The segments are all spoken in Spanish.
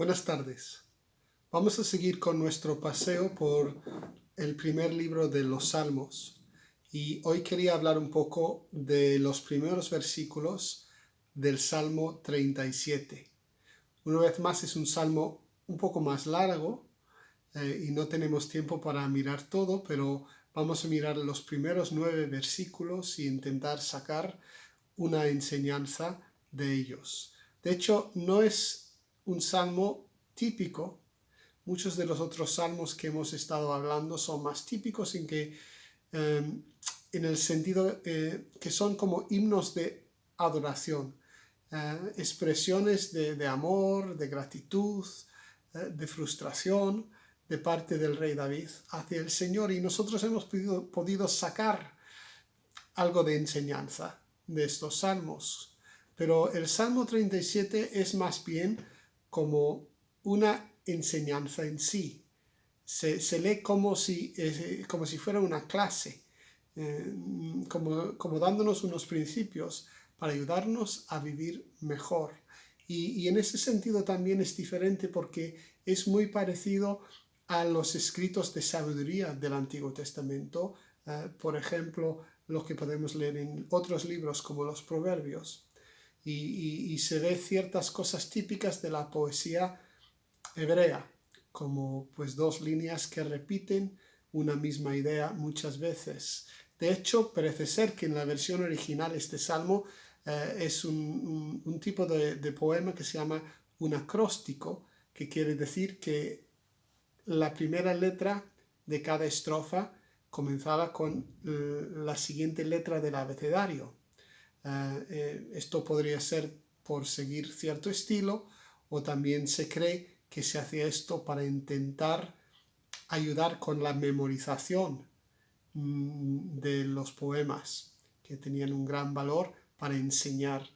Buenas tardes. Vamos a seguir con nuestro paseo por el primer libro de los Salmos y hoy quería hablar un poco de los primeros versículos del Salmo 37. Una vez más es un salmo un poco más largo y no tenemos tiempo para mirar todo, pero vamos a mirar los primeros 9 versículos y intentar sacar una enseñanza de ellos. De hecho, no es un salmo típico. Muchos de los otros salmos que hemos estado hablando son más típicos en el sentido que son como himnos de adoración, expresiones de amor, de gratitud, de frustración de parte del rey David hacia el Señor, y nosotros hemos podido sacar algo de enseñanza de estos salmos. Pero el Salmo 37 es más bien como una enseñanza en sí. Se lee como si fuera una clase, como dándonos unos principios para ayudarnos a vivir mejor. Y en ese sentido también es diferente porque es muy parecido a los escritos de sabiduría del Antiguo Testamento, por ejemplo, lo que podemos leer en otros libros como los Proverbios. Y se ve ciertas cosas típicas de la poesía hebrea, como pues dos líneas que repiten una misma idea muchas veces. De hecho, parece ser que en la versión original este salmo es un tipo de poema que se llama un acróstico, que quiere decir que la primera letra de cada estrofa comenzaba con la siguiente letra del abecedario. Esto podría ser por seguir cierto estilo, o también se cree que se hacía esto para intentar ayudar con la memorización de los poemas, que tenían un gran valor para enseñar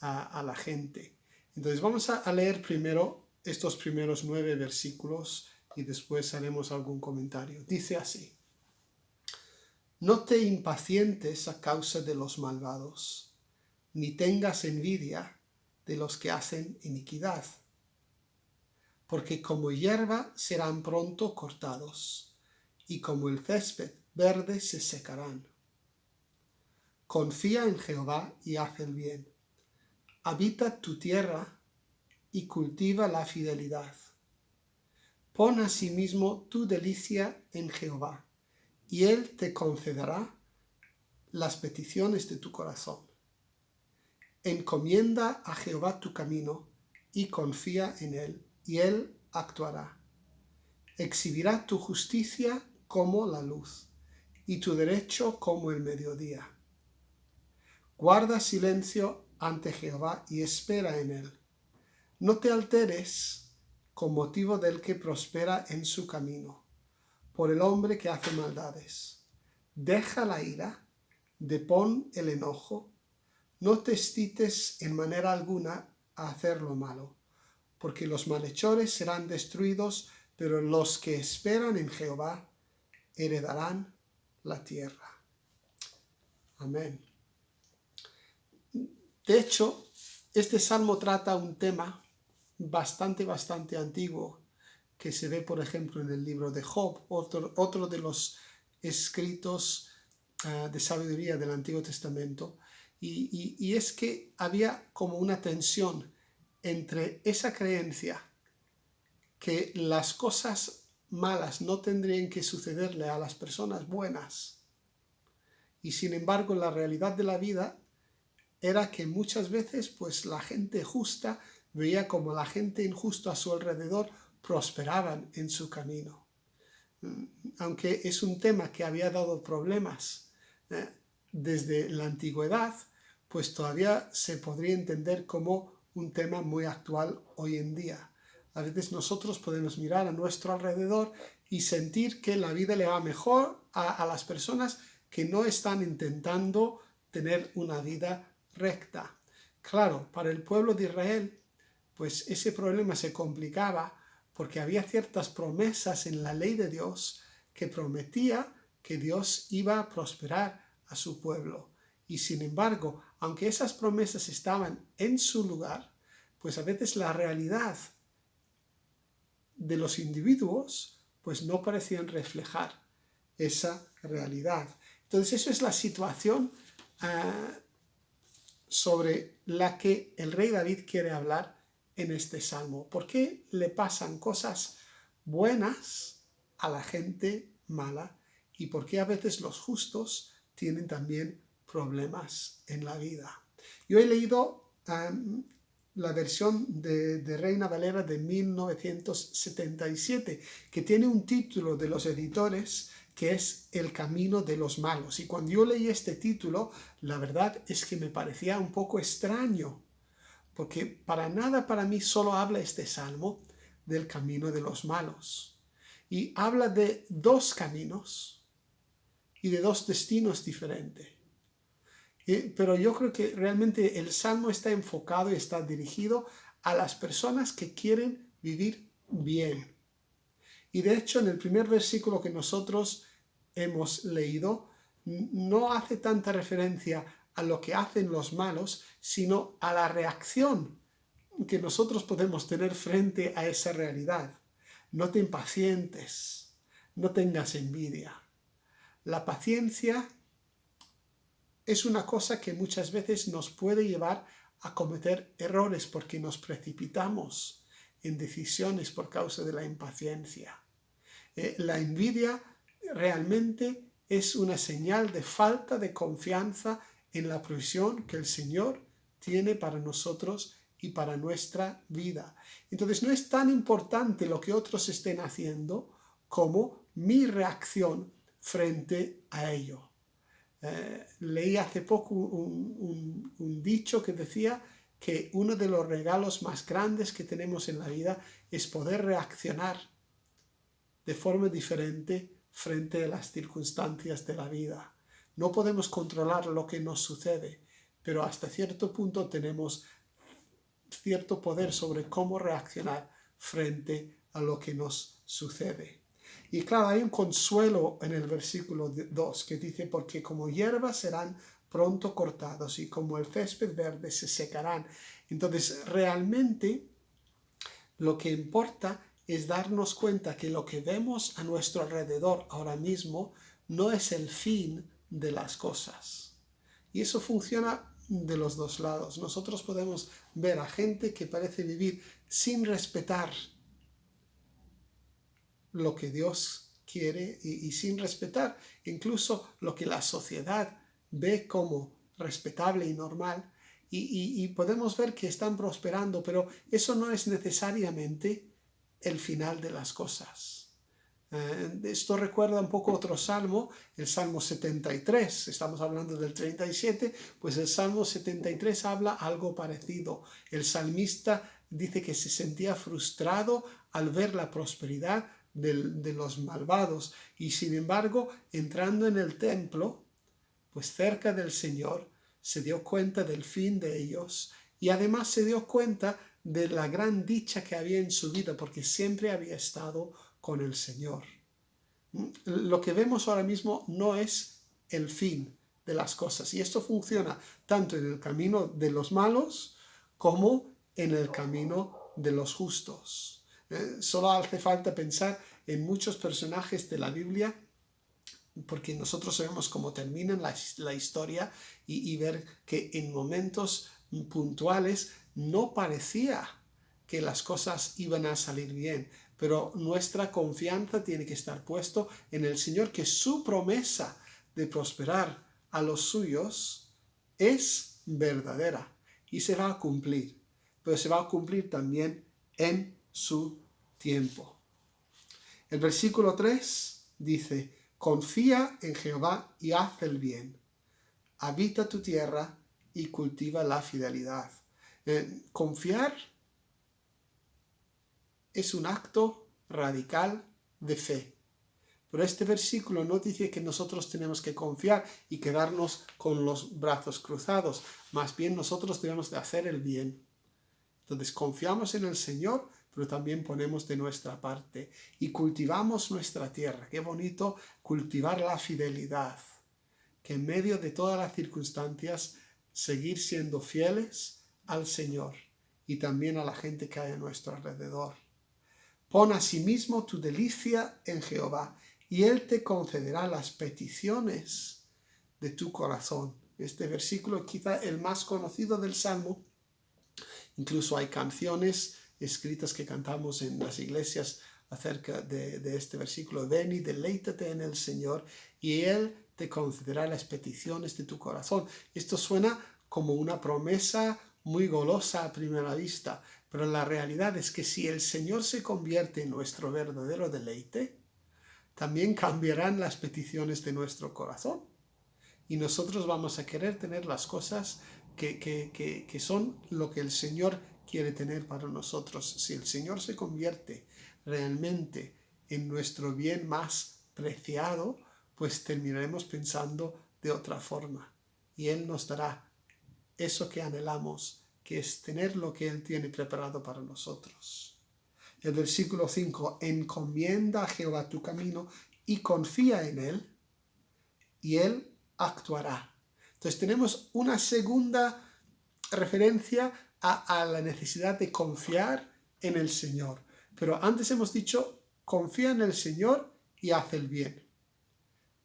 a la gente. Entonces vamos a leer primero estos primeros 9 versículos y después haremos algún comentario. Dice así: No te impacientes a causa de los malvados, ni tengas envidia de los que hacen iniquidad, porque como hierba serán pronto cortados, y como el césped verde se secarán. Confía en Jehová y haz el bien. Habita tu tierra y cultiva la fidelidad. Pon asimismo tu delicia en Jehová, y Él te concederá las peticiones de tu corazón. Encomienda a Jehová tu camino y confía en Él, y Él actuará. Exhibirá tu justicia como la luz, y tu derecho como el mediodía. Guarda silencio ante Jehová y espera en Él. No te alteres con motivo del que prospera en su camino, por el hombre que hace maldades. Deja la ira, depón el enojo, no te excites en manera alguna a hacer lo malo, porque los malhechores serán destruidos, pero los que esperan en Jehová heredarán la tierra. Amén. De hecho, este salmo trata un tema bastante antiguo que se ve, por ejemplo, en el libro de Job, otro de los escritos de sabiduría del Antiguo Testamento, y es que había como una tensión entre esa creencia que las cosas malas no tendrían que sucederle a las personas buenas, y sin embargo la realidad de la vida era que muchas veces pues la gente justa veía como la gente injusta a su alrededor prosperaban en su camino. Aunque es un tema que había dado problemas desde la antigüedad, pues todavía se podría entender como un tema muy actual hoy en día. A veces nosotros podemos mirar a nuestro alrededor y sentir que la vida le va mejor a las personas que no están intentando tener una vida recta. Claro, para el pueblo de Israel, pues ese problema se complicaba porque había ciertas promesas en la ley de Dios que prometía que Dios iba a prosperar a su pueblo. Y sin embargo, aunque esas promesas estaban en su lugar, pues a veces la realidad de los individuos pues no parecían reflejar esa realidad. Entonces eso es la situación sobre la que el rey David quiere hablar en este salmo. ¿Por qué le pasan cosas buenas a la gente mala? ¿Y por qué a veces los justos tienen también problemas en la vida? Yo he leído la versión de Reina Valera de 1977, que tiene un título de los editores que es El camino de los malos. Y cuando yo leí este título, la verdad es que me parecía un poco extraño, porque para nada para mí solo habla este salmo del camino de los malos. Y habla de dos caminos y de dos destinos diferentes. Pero yo creo que realmente el salmo está enfocado y está dirigido a las personas que quieren vivir bien. Y de hecho en el primer versículo que nosotros hemos leído no hace tanta referencia a lo que hacen los malos, sino a la reacción que nosotros podemos tener frente a esa realidad. No te impacientes, no tengas envidia. La paciencia es una cosa que muchas veces nos puede llevar a cometer errores porque nos precipitamos en decisiones por causa de la impaciencia. La envidia realmente es una señal de falta de confianza en la provisión que el Señor tiene para nosotros y para nuestra vida. Entonces no es tan importante lo que otros estén haciendo como mi reacción frente a ello. Leí hace poco un dicho que decía que uno de los regalos más grandes que tenemos en la vida es poder reaccionar de forma diferente frente a las circunstancias de la vida. No podemos controlar lo que nos sucede, pero hasta cierto punto tenemos cierto poder sobre cómo reaccionar frente a lo que nos sucede. Y claro, hay un consuelo en el versículo 2 que dice, porque como hierba serán pronto cortados y como el césped verde se secarán. Entonces, realmente lo que importa es darnos cuenta que lo que vemos a nuestro alrededor ahora mismo no es el fin de las cosas. Y eso funciona de los dos lados. Nosotros podemos ver a gente que parece vivir sin respetar lo que Dios quiere y sin respetar incluso lo que la sociedad ve como respetable y normal. Y podemos ver que están prosperando, pero eso no es necesariamente el final de las cosas. Esto recuerda un poco otro salmo, el Salmo 73, estamos hablando del 37, pues el Salmo 73 habla algo parecido. El salmista dice que se sentía frustrado al ver la prosperidad de los malvados y sin embargo, entrando en el templo, pues cerca del Señor, se dio cuenta del fin de ellos y además se dio cuenta de la gran dicha que había en su vida porque siempre había estado con el Señor. Lo que vemos ahora mismo no es el fin de las cosas y esto funciona tanto en el camino de los malos como en el camino de los justos. Solo hace falta pensar en muchos personajes de la Biblia porque nosotros sabemos cómo termina la historia y ver que en momentos puntuales no parecía que las cosas iban a salir bien, pero nuestra confianza tiene que estar puesto en el Señor, que su promesa de prosperar a los suyos es verdadera y se va a cumplir, pero se va a cumplir también en su tiempo. El versículo 3 dice, confía en Jehová y haz el bien. Habita tu tierra y cultiva la fidelidad. Confiar es un acto radical de fe. Pero este versículo no dice que nosotros tenemos que confiar y quedarnos con los brazos cruzados. Más bien nosotros debemos de hacer el bien. Entonces confiamos en el Señor, pero también ponemos de nuestra parte y cultivamos nuestra tierra. Qué bonito cultivar la fidelidad, que en medio de todas las circunstancias seguir siendo fieles al Señor y también a la gente que hay a nuestro alrededor. Pon asimismo tu delicia en Jehová, y Él te concederá las peticiones de tu corazón. Este versículo es quizá el más conocido del Salmo. Incluso hay canciones escritas que cantamos en las iglesias acerca de este versículo. Ven y deleítate en el Señor, y Él te concederá las peticiones de tu corazón. Esto suena como una promesa muy golosa a primera vista, pero la realidad es que si el Señor se convierte en nuestro verdadero deleite, también cambiarán las peticiones de nuestro corazón. Y nosotros vamos a querer tener las cosas que son lo que el Señor quiere tener para nosotros. Si el Señor se convierte realmente en nuestro bien más preciado, pues terminaremos pensando de otra forma. Y Él nos dará eso que anhelamos, que es tener lo que Él tiene preparado para nosotros. El versículo 5, encomienda a Jehová tu camino y confía en Él, y Él actuará. Entonces tenemos una segunda referencia a la necesidad de confiar en el Señor. Pero antes hemos dicho, confía en el Señor y haz el bien.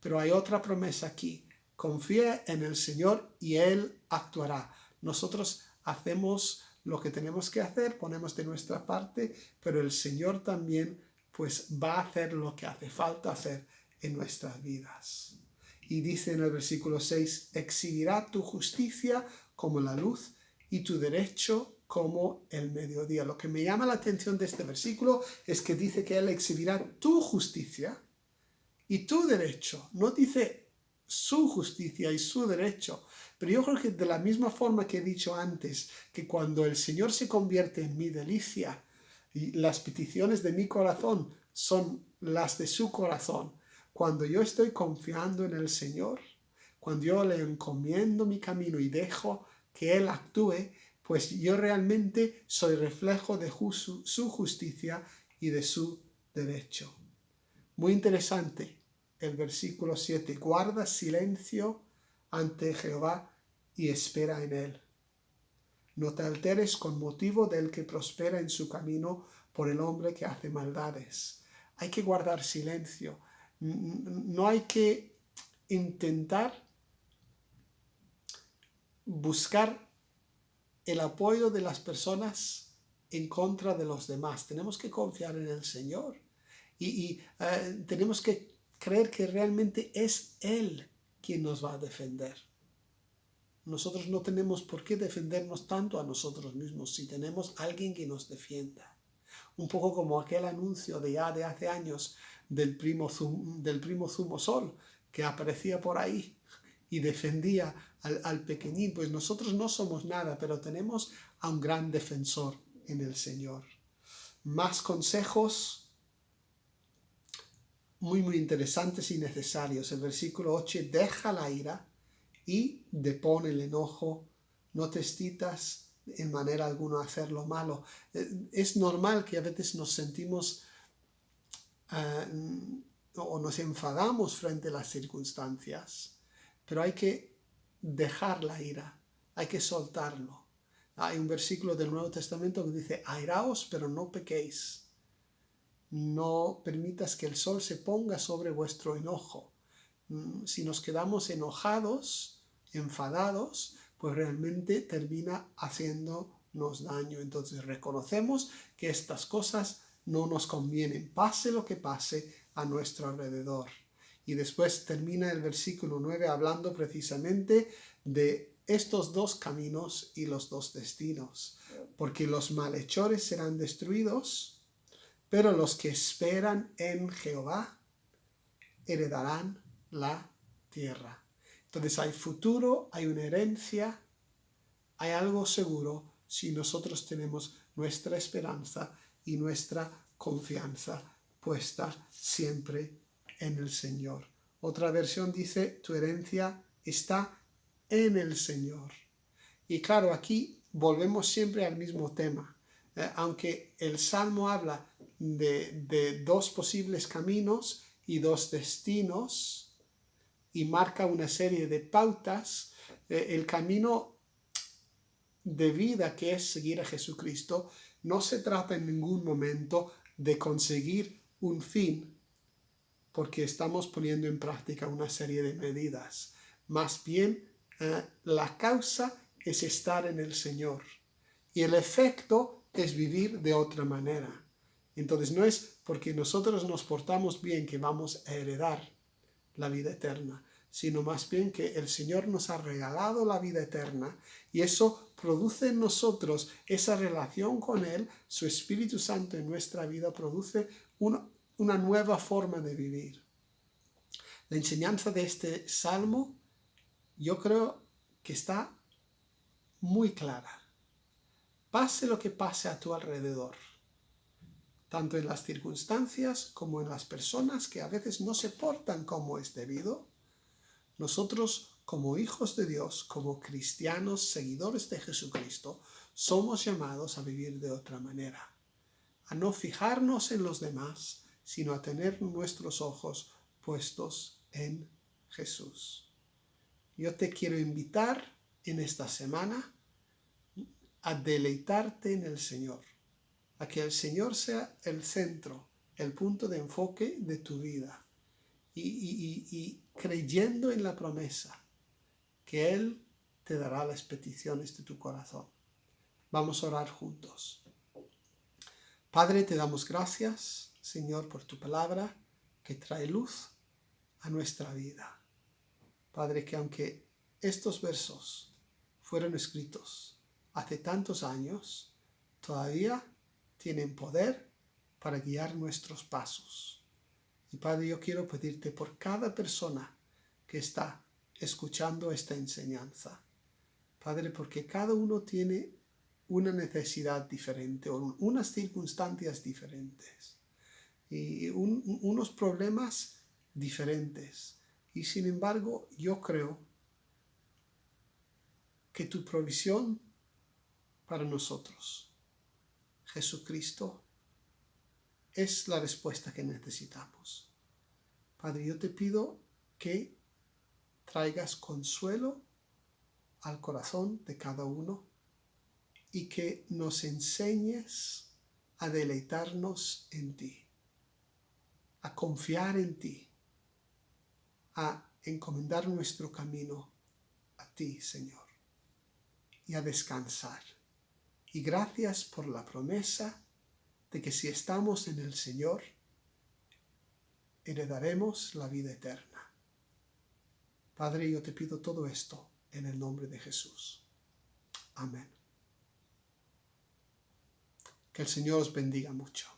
Pero hay otra promesa aquí, confía en el Señor y Él actuará. Nosotros hacemos lo que tenemos que hacer, ponemos de nuestra parte, pero el Señor también pues va a hacer lo que hace falta hacer en nuestras vidas. Y dice en el versículo 6, exhibirá tu justicia como la luz y tu derecho como el mediodía. Lo que me llama la atención de este versículo es que dice que Él exhibirá tu justicia y tu derecho. No dice su justicia y su derecho. Pero yo creo que de la misma forma que he dicho antes, que cuando el Señor se convierte en mi delicia, y las peticiones de mi corazón son las de su corazón, cuando yo estoy confiando en el Señor, cuando yo le encomiendo mi camino y dejo que Él actúe, pues yo realmente soy reflejo de su justicia y de su derecho. Muy interesante el versículo 7. Guarda silencio ante Jehová y espera en Él. No te alteres con motivo del que prospera en su camino por el hombre que hace maldades. Hay que guardar silencio. No hay que intentar buscar el apoyo de las personas en contra de los demás. Tenemos que confiar en el Señor y tenemos que creer que realmente es Él quien nos va a defender. Nosotros no tenemos por qué defendernos tanto a nosotros mismos si tenemos alguien que nos defienda. Un poco como aquel anuncio de hace años del primo Zumosol que aparecía por ahí y defendía al pequeñín. Pues nosotros no somos nada, pero tenemos a un gran defensor en el Señor. Más consejos muy interesantes y necesarios. El versículo 8, deja la ira y depone el enojo, no te excitas en manera alguna a hacer lo malo. Es normal que a veces nos sentimos o nos enfadamos frente a las circunstancias, pero hay que dejar la ira, hay que soltarlo. Hay un versículo del Nuevo Testamento que dice, airaos, pero no pequéis. No permitas que el sol se ponga sobre vuestro enojo. Si nos quedamos enojados, enfadados, pues realmente termina haciéndonos daño. Entonces reconocemos que estas cosas no nos convienen, pase lo que pase a nuestro alrededor. Y después termina el versículo 9 hablando precisamente de estos dos caminos y los dos destinos. Porque los malhechores serán destruidos, pero los que esperan en Jehová heredarán la tierra. Entonces hay futuro, hay una herencia, hay algo seguro si nosotros tenemos nuestra esperanza y nuestra confianza puesta siempre en el Señor. Otra versión dice, tu herencia está en el Señor. Y claro, aquí volvemos siempre al mismo tema. Aunque el Salmo habla de dos posibles caminos y dos destinos y marca una serie de pautas, el camino de vida que es seguir a Jesucristo no se trata en ningún momento de conseguir un fin porque estamos poniendo en práctica una serie de medidas. Más bien, la causa es estar en el Señor y el efecto es vivir de otra manera. Entonces no es porque nosotros nos portamos bien que vamos a heredar la vida eterna, sino más bien que el Señor nos ha regalado la vida eterna y eso produce en nosotros esa relación con Él. Su Espíritu Santo en nuestra vida produce una nueva forma de vivir. La enseñanza de este salmo yo creo que está muy clara. Pase lo que pase a tu alrededor, tanto en las circunstancias como en las personas que a veces no se portan como es debido, nosotros como hijos de Dios, como cristianos, seguidores de Jesucristo, somos llamados a vivir de otra manera, a no fijarnos en los demás, sino a tener nuestros ojos puestos en Jesús. Yo te quiero invitar en esta semana a deleitarte en el Señor, a que el Señor sea el centro, el punto de enfoque de tu vida y creyendo en la promesa que Él te dará las peticiones de tu corazón. Vamos a orar juntos. Padre, te damos gracias, Señor, por tu palabra que trae luz a nuestra vida. Padre, que aunque estos versos fueron escritos hace tantos años, todavía tienen poder para guiar nuestros pasos. Y Padre, yo quiero pedirte por cada persona que está escuchando esta enseñanza. Padre, porque cada uno tiene una necesidad diferente o unas circunstancias diferentes y unos problemas diferentes. Y sin embargo, yo creo que tu provisión para nosotros, Jesucristo, es la respuesta que necesitamos. Padre, yo te pido que traigas consuelo al corazón de cada uno y que nos enseñes a deleitarnos en ti, a confiar en ti, a encomendar nuestro camino a ti, Señor, y a descansar. Y gracias por la promesa de que si estamos en el Señor, heredaremos la vida eterna. Padre, yo te pido todo esto en el nombre de Jesús. Amén. Que el Señor os bendiga mucho.